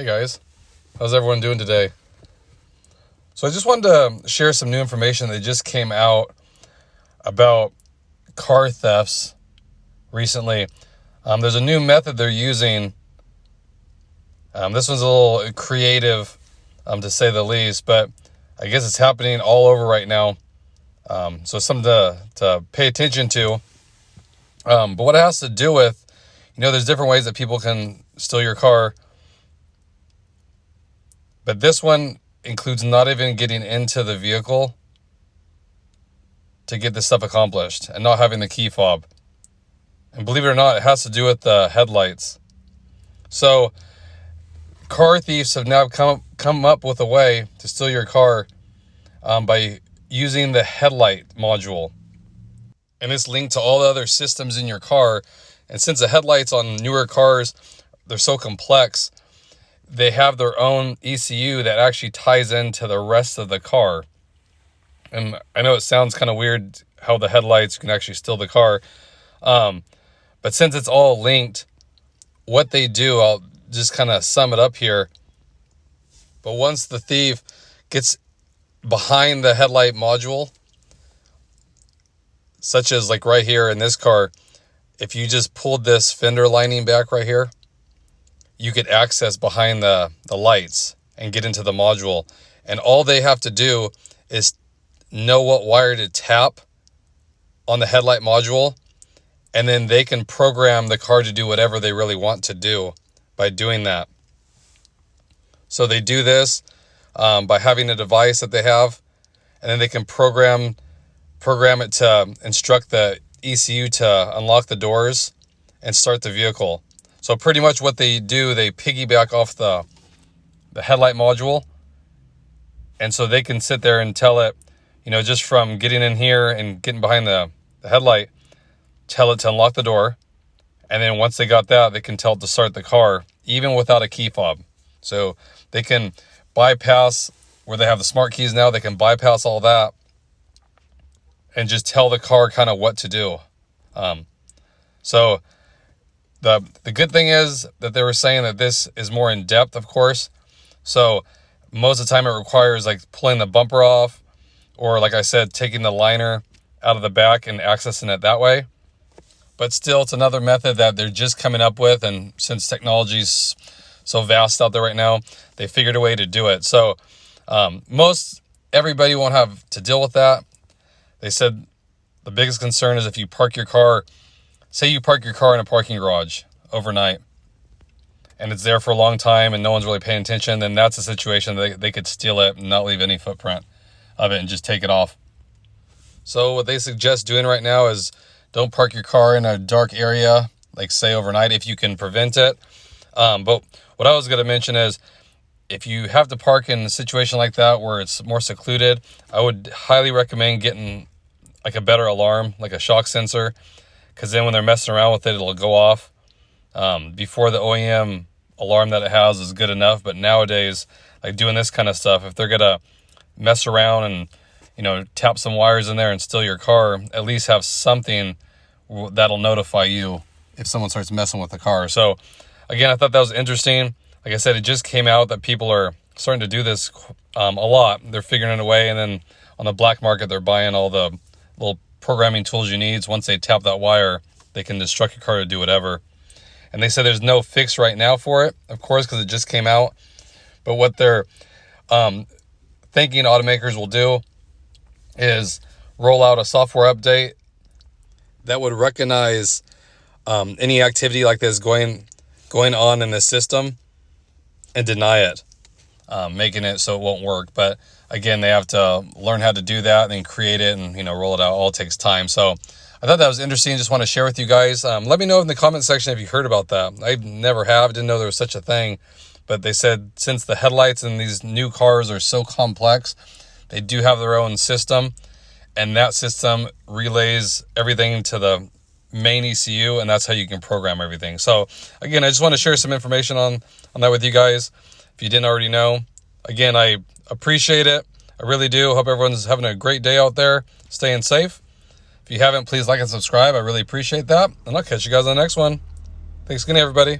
Hey guys, how's everyone doing today? So I just wanted to share some new information that just came out about car thefts recently. There's a new method they're using. This one's a little creative, to say the least, but I guess it's happening all over right now. So it's something to pay attention to. But what it has to do with, there's different ways that people can steal your car. But this one includes not even getting into the vehicle to get this stuff accomplished and not having the key fob. And believe it or not, it has to do with the headlights. So car thieves have now come up with a way to steal your car by using the headlight module. And it's linked to all the other systems in your car. And since the headlights on newer cars, they're so complex, they have their own ECU that actually ties into the rest of the car. And I know it sounds kind of weird how the headlights can actually steal the car. But since it's all linked, what they do, I'll just kind of sum it up here. But once the thief gets behind the headlight module, such as like right here in this car, if you just pulled this fender lining back right here, you could access behind the lights and get into the module. And all they have to do is know what wire to tap on the headlight module, and then they can program the car to do whatever they really want to do by doing that. So they do this by having a device that they have, and then they can program it to instruct the ECU to unlock the doors and start the vehicle. So pretty much what they do, they piggyback off the headlight module. And so they can sit there and tell it, just from getting in here and getting behind the headlight, tell it to unlock the door. And then once they got that, they can tell it to start the car, even without a key fob. So they can bypass, where they have the smart keys now, they can bypass all that and just tell the car kind of what to do. So the good thing is that they were saying that this is more in depth, of course. So most of the time it requires like pulling the bumper off, or like I said, taking the liner out of the back and accessing it that way. But still, it's another method that they're just coming up with. And since technology's so vast out there right now, they figured a way to do it. So everybody won't have to deal with that. They said the biggest concern is if you park your car, say you park your car in a parking garage overnight and it's there for a long time and no one's really paying attention, then that's a situation that they could steal it and not leave any footprint of it and just take it off. So what they suggest doing right now is don't park your car in a dark area, like say overnight, if you can prevent it. But what I was going to mention is if you have to park in a situation like that where it's more secluded, I would highly recommend getting like a better alarm, like a shock sensor, because then when they're messing around with it, it'll go off. Before the OEM alarm that it has is good enough, but nowadays, like doing this kind of stuff, if they're gonna mess around and tap some wires in there and steal your car, at least have something that'll notify you if someone starts messing with the car. So again, I thought that was interesting. Like I said, it just came out that people are starting to do this a lot. They're figuring it away, and then on the black market, they're buying all the little programming tools you need. Once they tap that wire, they can instruct your car to do whatever. And they said there's no fix right now for it, of course, because it just came out. But what they're thinking automakers will do is roll out a software update that would recognize any activity like this going on in the system and deny it, making it so it won't work. But again, they have to learn how to do that and then create it and roll it out. All takes time. So I thought that was interesting. Just want to share with you guys. Let me know in the comment section if you heard about that. I never have. Didn't know there was such a thing. But they said since the headlights in these new cars are so complex, they do have their own system, and that system relays everything to the main ECU, and that's how you can program everything. So again, I just want to share some information on that with you guys. If you didn't already know, again, I appreciate it. I really do. Hope everyone's having a great day out there, staying safe. If you haven't, please like and subscribe. I really appreciate that. And I'll catch you guys on the next one. Thanks again, everybody.